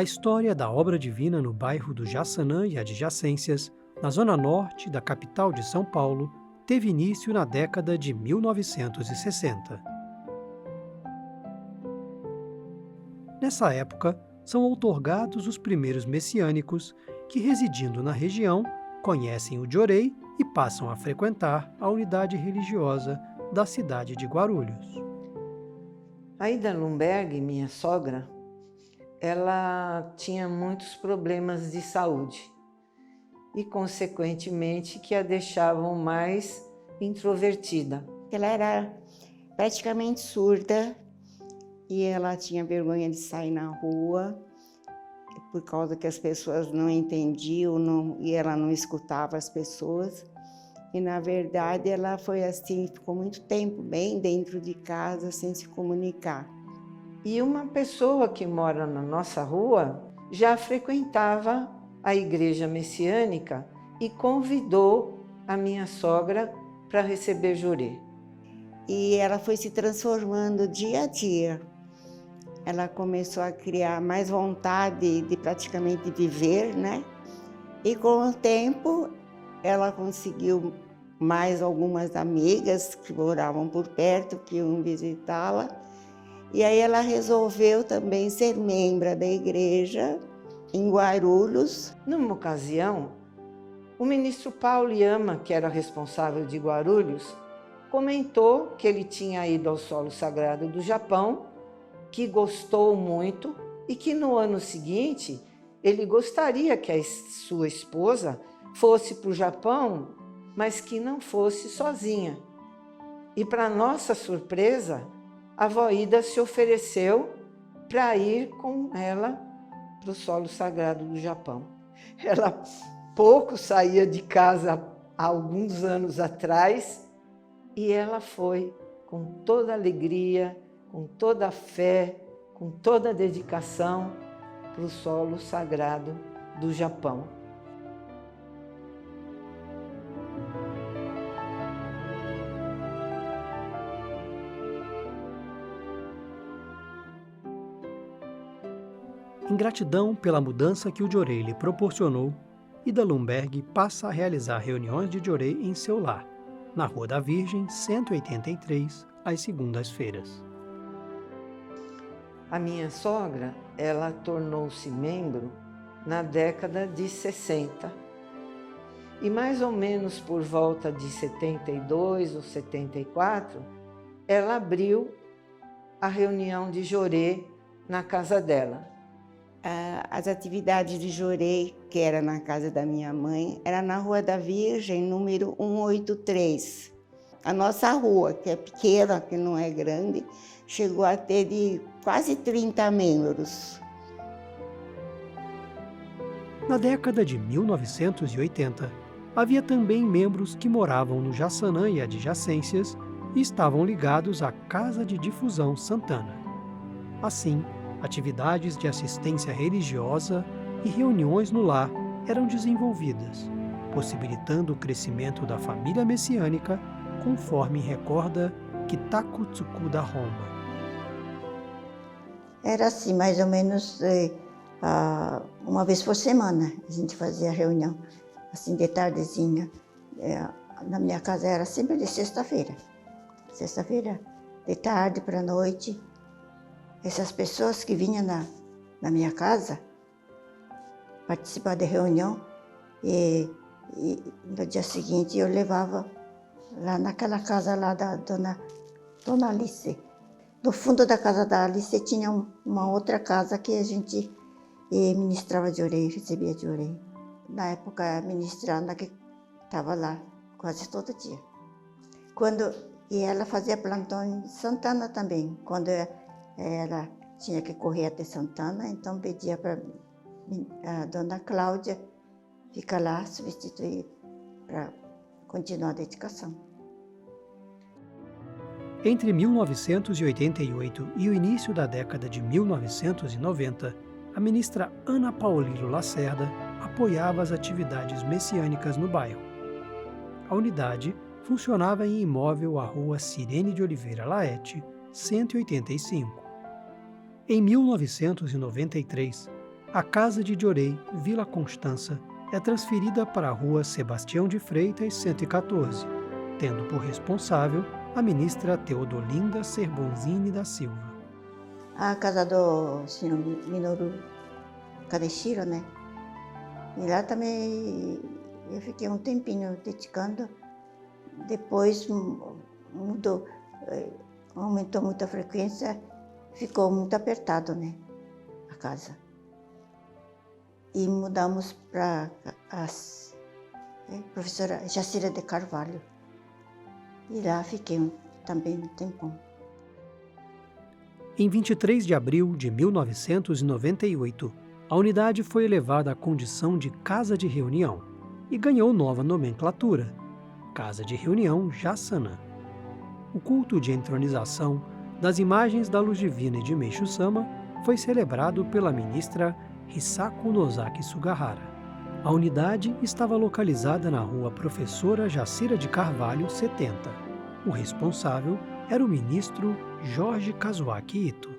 A história da obra divina no bairro do Jaçanã e adjacências, na zona norte da capital de São Paulo, teve início na década de 1960. Nessa época, são outorgados os primeiros messiânicos que, residindo na região, conhecem o Diorei e passam a frequentar a unidade religiosa da cidade de Guarulhos. A Ida Lumberg, minha sogra, ela tinha muitos problemas de saúde e, consequentemente, que a deixavam mais introvertida. Ela era praticamente surda e ela tinha vergonha de sair na rua por causa que as pessoas não entendiam e ela não escutava as pessoas. E, na verdade, ela foi assim, ficou muito tempo bem dentro de casa, sem se comunicar. E uma pessoa que mora na nossa rua já frequentava a igreja messiânica e convidou a minha sogra para receber Jurê. E ela foi se transformando dia a dia. Ela começou a criar mais vontade de praticamente viver, né? E com o tempo, ela conseguiu mais algumas amigas que moravam por perto, que iam visitá-la. E aí ela resolveu também ser membro da igreja em Guarulhos. Numa ocasião, o ministro Paulo Yama, que era responsável de Guarulhos, comentou que ele tinha ido ao solo sagrado do Japão, que gostou muito e que no ano seguinte ele gostaria que a sua esposa fosse para o Japão, mas que não fosse sozinha. E, para nossa surpresa, a avó Ida se ofereceu para ir com ela para o solo sagrado do Japão. Ela pouco saía de casa há alguns anos atrás e ela foi com toda alegria, com toda a fé, com toda a dedicação para o solo sagrado do Japão. Em gratidão pela mudança que o Diorei lhe proporcionou, Ida Lumberg passa a realizar reuniões de Diorei em seu lar, na Rua da Virgem, 183, às segundas-feiras. A minha sogra, ela tornou-se membro na década de 60. E mais ou menos por volta de 72 ou 74, ela abriu a reunião de Jorê na casa dela. As atividades de Jorei, que era na casa da minha mãe, era na Rua da Virgem, número 183. A nossa rua, que é pequena, que não é grande, chegou a ter de quase 30 membros. Na década de 1980, havia também membros que moravam no Jaçanã e adjacências e estavam ligados à Casa de Difusão Santana. Assim, atividades de assistência religiosa e reuniões no lar eram desenvolvidas, possibilitando o crescimento da família messiânica, conforme recorda Kitaku Tsukuda Honma. Era assim, mais ou menos uma vez por semana a gente fazia reunião, assim de tardezinha. Na minha casa era sempre de sexta-feira. Sexta-feira, de tarde para a noite. Essas pessoas que vinham na minha casa participar de reunião e no dia seguinte eu levava lá naquela casa lá da Dona Alice. No fundo da casa da Alice tinha uma outra casa que a gente ministrava de orelha, recebia de orelha. Na época a ministranda que estava lá quase todo dia. E ela fazia plantão em Santana também, quando ela tinha que correr até Santana, então pedia para a Dona Cláudia ficar lá, substituir, para continuar a dedicação. Entre 1988 e o início da década de 1990, a ministra Ana Paulino Lacerda apoiava as atividades messiânicas no bairro. A unidade funcionava em imóvel à Rua Cirene de Oliveira Laete, 185. Em 1993, a Casa de Diorei, Vila Constança, é transferida para a Rua Sebastião de Freitas 114, tendo por responsável a ministra Teodolinda Serbonzini da Silva. A casa do senhor Minoru Kadeshiro, né? E lá também eu fiquei um tempinho dedicando. Depois mudou, aumentou muito a frequência, ficou muito apertado, né? A casa. E mudamos para a professora Jacira de Carvalho. E lá fiquei também um tempão. Em 23 de abril de 1998, a unidade foi elevada à condição de Casa de Reunião e ganhou nova nomenclatura, Casa de Reunião Jassanã. O culto de entronização das imagens da Luz Divina e de Meishu-sama foi celebrado pela ministra Hisako Nozaki Sugahara. A unidade estava localizada na rua Professora Jacira de Carvalho, 70. O responsável era o ministro Jorge Kazuaki Ito.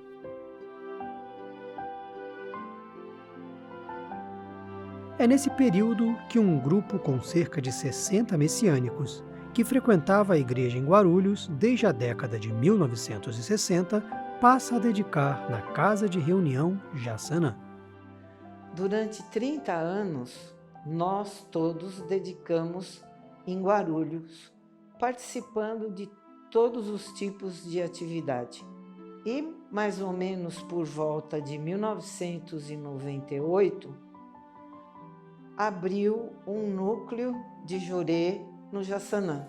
É nesse período que um grupo com cerca de 60 messiânicos, que frequentava a igreja em Guarulhos desde a década de 1960, passa a dedicar na Casa de Reunião Jassanã. Durante 30 anos, nós todos dedicamos em Guarulhos, participando de todos os tipos de atividade. E, mais ou menos por volta de 1998, abriu um núcleo de Jorê no Jassanã.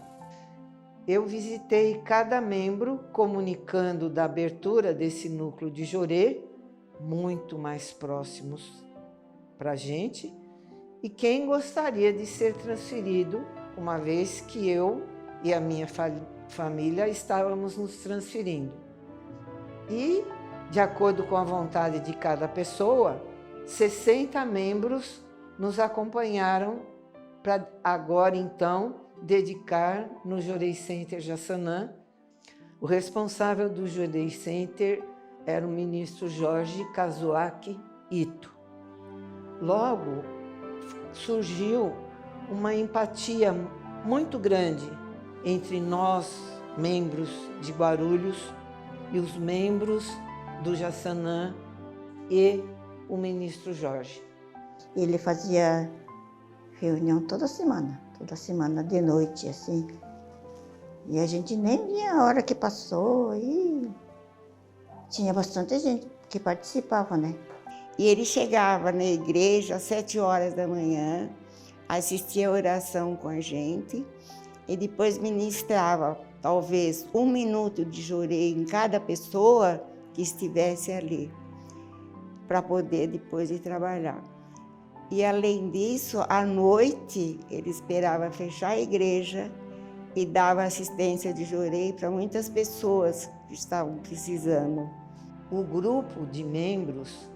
Eu visitei cada membro comunicando da abertura desse núcleo de Jorê, muito mais próximos para a gente, e quem gostaria de ser transferido, uma vez que eu e a minha família estávamos nos transferindo. E, de acordo com a vontade de cada pessoa, 60 membros nos acompanharam para agora, então, dedicar no Jorei Center Jassanã. O responsável do Jorei Center era o ministro Jorge Kazuaki Ito. Logo, surgiu uma empatia muito grande entre nós, membros de Guarulhos, e os membros do Jassanã e o ministro Jorge. Ele fazia reunião toda semana de noite, assim. E a gente nem via a hora que passou e tinha bastante gente que participava, né? E ele chegava na igreja às 7 horas da manhã, assistia a oração com a gente e depois ministrava talvez 1 minuto de jorei em cada pessoa que estivesse ali, para poder depois ir trabalhar. E além disso, à noite, ele esperava fechar a igreja e dava assistência de jorei para muitas pessoas que estavam precisando. O grupo de membros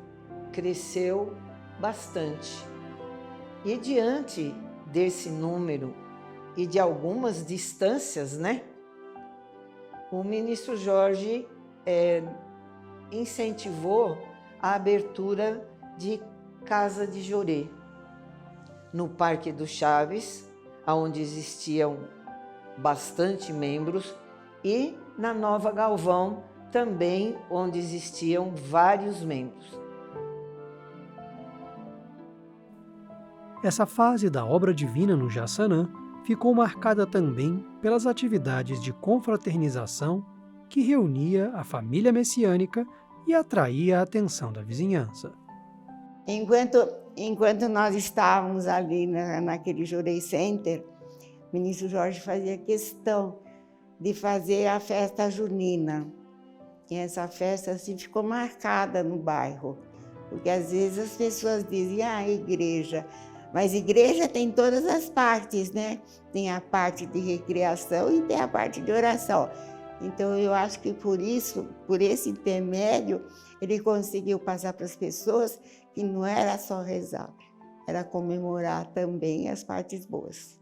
cresceu bastante. E diante desse número e de algumas distâncias, né? O ministro Jorge incentivou a abertura de Casa de Jorê no Parque do Chaves, onde existiam bastante membros, e na Nova Galvão também, onde existiam vários membros. Essa fase da obra divina no Jassanã ficou marcada também pelas atividades de confraternização que reunia a família messiânica e atraía a atenção da vizinhança. Enquanto nós estávamos ali naquele Jorei Center, o ministro Jorge fazia questão de fazer a festa junina. E essa festa assim, ficou marcada no bairro, porque às vezes as pessoas dizem, igreja, mas igreja tem todas as partes, né? Tem a parte de recreação e tem a parte de oração. Então eu acho que por isso, por esse intermédio, ele conseguiu passar para as pessoas que não era só rezar, era comemorar também as partes boas.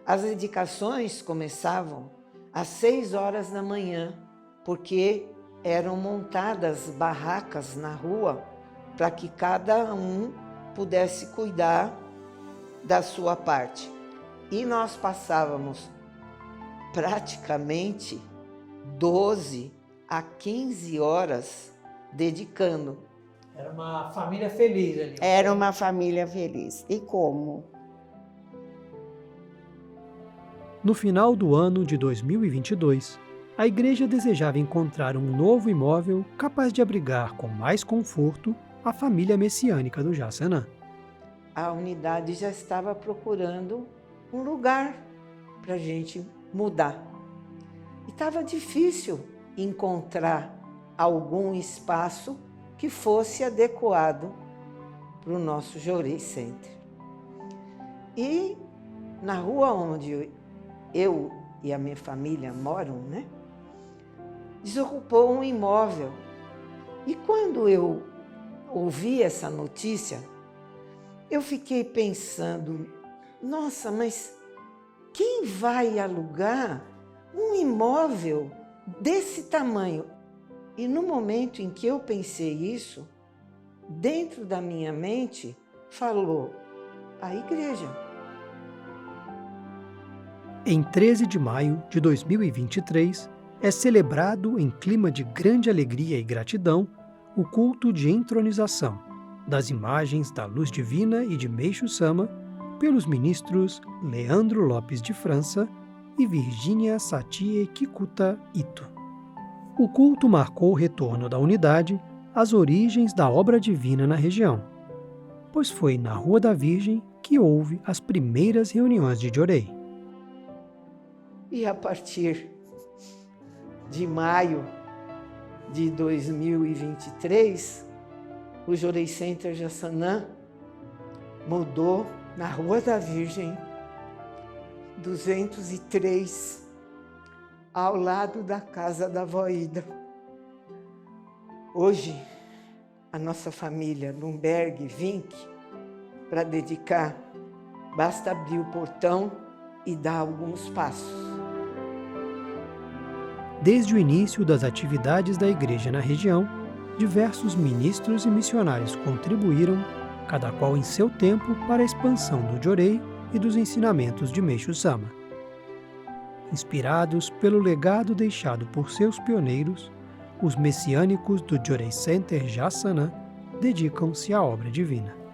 As dedicações começavam às 6 horas da manhã, porque eram montadas barracas na rua para que cada um pudesse cuidar da sua parte. E nós passávamos praticamente 12 a 15 horas dedicando. Era uma família feliz ali. Era uma família feliz. E como? No final do ano de 2022, a igreja desejava encontrar um novo imóvel capaz de abrigar com mais conforto a família messiânica do Jaçanã. A unidade já estava procurando um lugar para a gente mudar. E estava difícil encontrar algum espaço que fosse adequado para o nosso Jorei Center. E na rua onde eu e a minha família moram, desocupou um imóvel. E quando eu ouvi essa notícia, eu fiquei pensando, nossa, mas quem vai alugar um imóvel desse tamanho? E no momento em que eu pensei isso, dentro da minha mente, falou a igreja. Em 13 de maio de 2023, é celebrado em clima de grande alegria e gratidão o culto de entronização das imagens da Luz Divina e de Meixo Sama pelos ministros Leandro Lopes de França e Virgínia Satie Kikuta Ito. O culto marcou o retorno da unidade às origens da obra divina na região, pois foi na Rua da Virgem que houve as primeiras reuniões de Jorei. E a partir de maio de 2023, o Jorei Center Jaçanã mudou na Rua da Virgem 203, ao lado da casa da avó Ida. Hoje, a nossa família Lumberg Vink, para dedicar, basta abrir o portão e dar alguns passos. Desde o início das atividades da igreja na região, diversos ministros e missionários contribuíram, cada qual em seu tempo, para a expansão do Jorei e dos ensinamentos de Meixo Sama. Inspirados pelo legado deixado por seus pioneiros, os messiânicos do Jorei Center Jaçanã dedicam-se à obra divina.